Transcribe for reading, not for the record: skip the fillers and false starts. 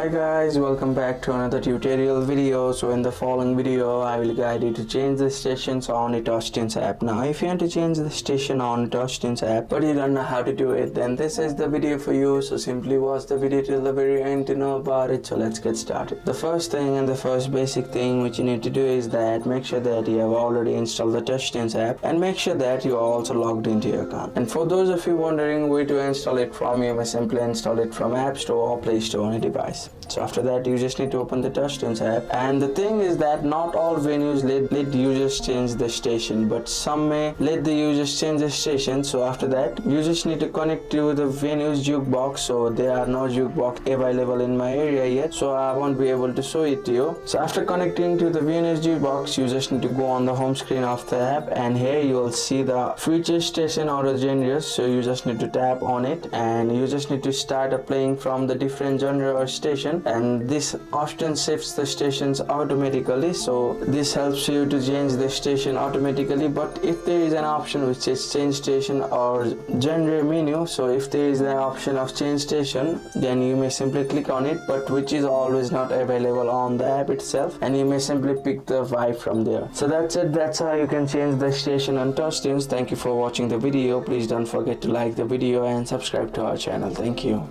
Hi guys, welcome back to another tutorial video. So in the following video I will guide you to change the stations on the TouchTunes app. Now if you want to change the station on TouchTunes app but you don't know how to do it, then this is the video for you. So simply watch the video till the very end to know about it. So let's get started. The first thing and the first basic thing which you need to do is that make sure that you have already installed the TouchTunes app and make sure that you are also logged into your account. And for those of you wondering where to install it from, you may simply install it from App Store or Play Store on your device. So after that you just need to open the TouchTunes app, and the thing is that not all venues let users change the station, but some may let the users change the station. So after that you just need to connect to the venue's jukebox. So there are no jukebox available in my area yet, so I won't be able to show it to you. So after connecting to the venue's jukebox, you just need to go on the home screen of the app, and here you will see the feature station or the genres. So you just need to tap on it and you just need to start playing from the different genre or station, and this often shifts the stations automatically. So this helps you to change the station automatically. But if there is an option which is change station or genre menu, so if there is an option of change station, then you may simply click on it, but which is always not available on the app itself, and you may simply pick the vibe from there. So that's it. That's how you can change the station on TouchTunes. Thank you for watching the video. Please don't forget to like the video and subscribe to our channel. Thank you.